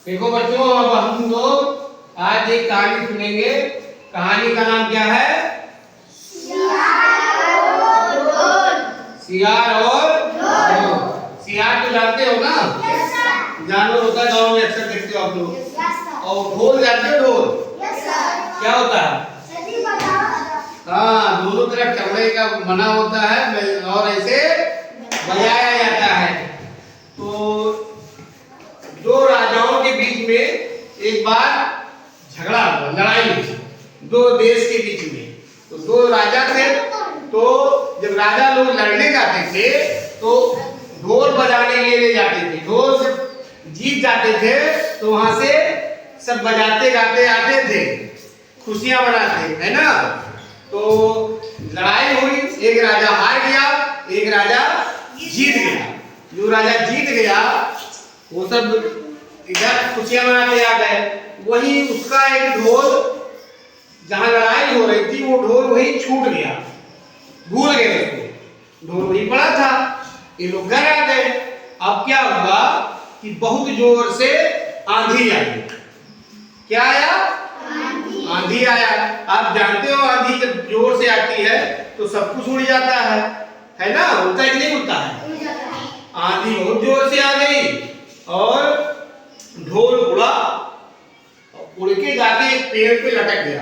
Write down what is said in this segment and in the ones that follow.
देखो बच्चों, अब हम लोग आज एक कहानी सुनेंगे। कहानी का नाम क्या है? सियार और ढोल। सियार तो जानते हो ना, जानवर होता है, गाँव में अक्सर देखते हो आप लोग। और ढोल जानते हो? ढोल क्या होता है? हाँ, दोनों तरफ चमड़े का बना होता है और ऐसे बजाया जाता है। तो दो राजाओं के बीच में एक बार झगड़ा हुआ, लड़ाई हुई दो देश के बीच में। तो दो राजा थे, तो जब राजा लोग लड़ने जाते थे तो ढोल बजाने के लिए जाते थे। ढोल से जीत जाते थे तो वहां से सब बजाते गाते आते थे, खुशियां मनाते, है ना। तो लड़ाई हुई, एक राजा हार गया, एक राजा जीत गया। जो राजा जीत गया वो सब इधर खुशियां मनाते आ गए। वही उसका एक ढोल, जहां लड़ाई हो रही थी, वो ढोल वही छूट गया, भूल गए उसको, ढोल वही पड़ा था। ये लोग घर आ गए। अब क्या हुआ कि बहुत जोर से आंधी आई। क्या आया? आंधी आया। आप जानते हो आंधी जब जोर से आती है तो सब कुछ उड़ जाता है ना? उड़ता है कि नहीं उड़ता है? आंधी बहुत जोर से आ गई और ढोल उड़ा, उड़ के जाके एक पेड़ पे लटक गया।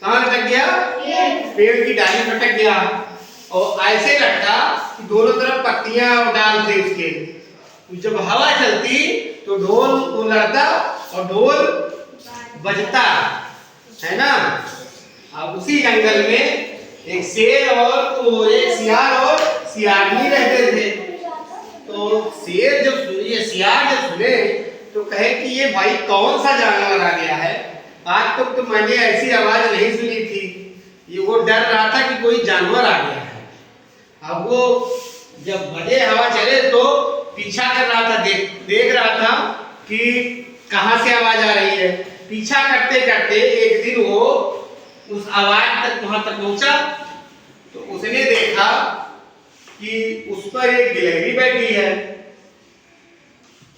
कहाँ लटक गया? पेड़ की डाली लटक गया। और ऐसे लटका कि दोनों तरफ पत्तियां डाल थे उसके। जब हवा चलती तो ढोल को लड़ता और ढोल बजता, है ना। अब उसी जंगल में एक शेर और एक सियार और सियारनी रहते थे। तो शेर जब सुनिए, सियार जब सुने तो कहे कि ये भाई कौन सा जानवर आ गया है, आज तक तो मैंने ऐसी आवाज नहीं सुनी थी। ये वो डर रहा था कि कोई जानवर आ गया है। अब वो जब बजे हवा चले तो पीछा कर रहा था, देख रहा था कि कहां से आवाज आ रही है। पीछा करते करते एक दिन वो उस आवाज तक वहां तक पहुंचा तो उसने देखा कि उस पर एक गिलहरी बैठी है।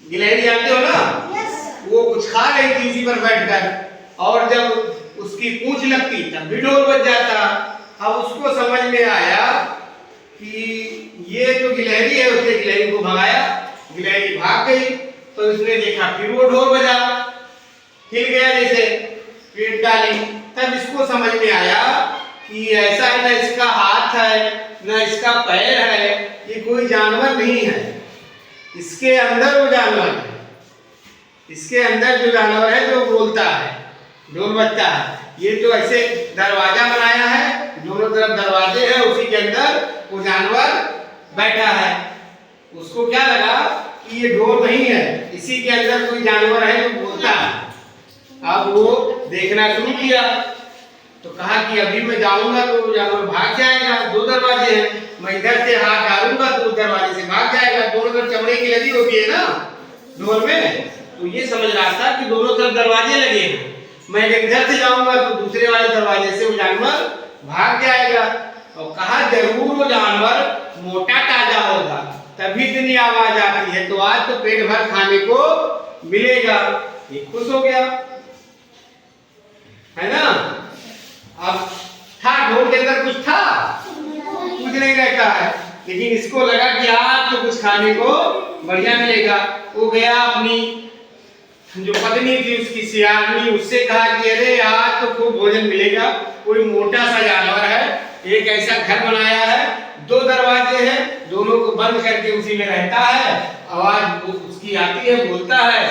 गिलहरी जानते हो ना? वो कुछ खा रही थी उसी पर बैठकर, और जब उसकी पूंछ लगती तब भी ढोल बज जाता। अब उसको समझ में आया कि ये तो गिलहरी है, उसने गिलहरी को भगाया, गिलहरी भाग गई। तो उसने देखा फिर वो ढोल बजा, हिल गया जैसे पेट डाली। तब इसको समझ में आया कि ऐसा है, ना इसका हाथ है ना इसका पैर है, ये कोई जानवर नहीं है, इसके अंदर वो जानवर है। इसके अंदर जो जानवर है जो बोलता है, ढोल बजता है। ये तो ऐसे दरवाजा बनाया है, दोनों तरफ दरवाजे हैं, उसी के अंदर वो जानवर बैठा है। उसको क्या लगा कि ये ढोल नहीं है, इसी के अंदर कोई जानवर है जो बोलता है। अब वो देखना शुरू किया तो कहा कि अभी मैं जाऊंगा तो जानवर भाग जाएगा, दो दरवाजे हैं, मैं इधर से हाथ डालूंगा तो दरवाजे से भाग जाएगा। दोनों तरफ चमड़े की लगी होती है ना ढोल में, तो ये समझ रहा था कि दोनों तरफ दरवाजे लगे हैं, मैं इधर से जाऊंगा तो दूसरे वाले दरवाजे से वो जानवर भाग जाएगा। और कहा जरूर वो जानवर मोटा ताजा होगा, तभी इतनी आवाज आती है, तो आज तो पेट भर खाने को मिलेगा। ये खुश हो गया, है ना। अब था ढोल के अंदर कुछ था, कुछ नहीं रहता है, लेकिन इसको लगा कि आज तो कुछ खाने को बढ़िया मिलेगा। वो गया अपनी जो पत्नी थी उसकी सियारनी, उससे कहा कि अरे आज तो खूब भोजन मिलेगा, कोई मोटा सा जानवर है, एक ऐसा घर बनाया है, दो दरवाजे हैं, दोनों को बंद करके उसी में रहता है, आवाज उसकी आती है, बोलता है।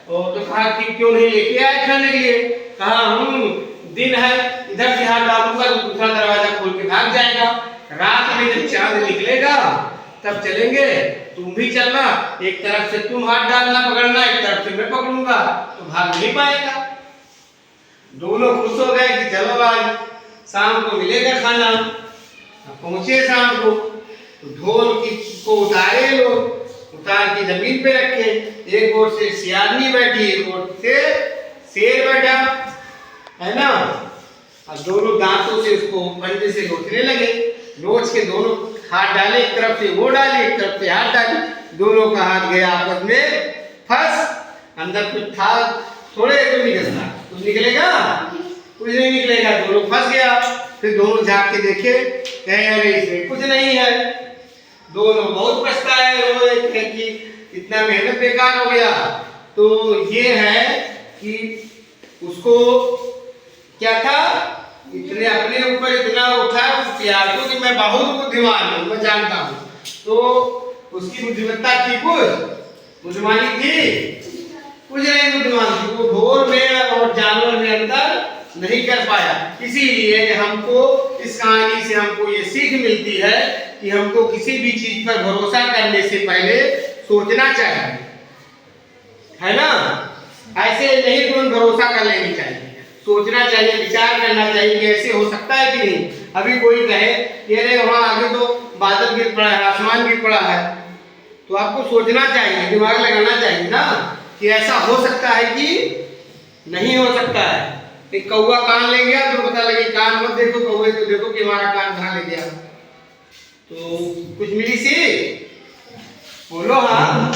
और तो कहा कि क्यों नहीं लेके आए खाने के लिए? कहा दिन है, इधर से हाथ डालूंगा तो दूसरा दरवाजा खोल के भाग जाएगा, रात में जब चांद निकलेगा तब चलेंगे, तुम भी चलना, एक तरफ से तुम हाथ डालना पकड़ना, एक तरफ से मैं पकड़ूंगा, तो भाग नहीं पाएगा। दोनों खुश हो गए कि चलो आज शाम को मिलेगा खाना। पहुंचे शाम को तो ढोल को उतारे लोग, उतार के जमीन पे रखे, एक ओर से सियारनी बैठी, एक ओर से शेर बैठा, है ना। और दोनों दांतों से उसको पंजे से नोचने लगे, नोच के दोनों हाथ डाले, एक तरफ से वो डाले, एक तरफ से हाथ डाले, दोनों का हाथ गया आपस में फंस अंदर कुछ था, थोड़े तो निकलता, कुछ निकलेगा? कुछ नहीं निकलेगा। दोनों फंस गया। फिर दोनों झाँक के देखे, कहे अरे इसमें कुछ नहीं है। दोनों बहुत पछताए, रोए कि इतना मेहनत बेकार हो गया। तो ये है कि उसको क्या था, इतने अपने ऊपर इतना उठा उस प्यार को कि मैं बहुत बुद्धिमान हूँ, मैं जानता हूँ। तो उसकी बुद्धिमत्ता थी, कुछ बुद्धिमानी थी, कुछ नहीं बुद्धिमान थी। वो ढोल में और जानवर में अंतर नहीं कर पाया। इसीलिए हमको इस कहानी से हमको ये सीख मिलती है कि हमको किसी भी चीज पर भरोसा करने से पहले सोचना चाहिए, है ना? ऐसे नहीं तुरंत भरोसा कर लेनी चाहिए, सोचना चाहिए, विचार करना चाहिए कि ऐसे हो सकता है कि नहीं। अभी कोई कहे कि अरे वहाँ आगे तो बादल गिर पड़ा है, आसमान गिर पड़ा है, तो आपको सोचना चाहिए, दिमाग लगाना चाहिए ना कि ऐसा हो सकता है कि नहीं हो सकता है। एक कौवा कान ले गया तो पता लगे, कान मत देखो कौवे को देखो कि हमारा कान कहाँ ले गया। तो कुछ मिली सी बोलो। हाँ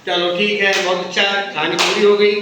चलो ठीक है, बहुत अच्छा, कहानी पूरी हो गई।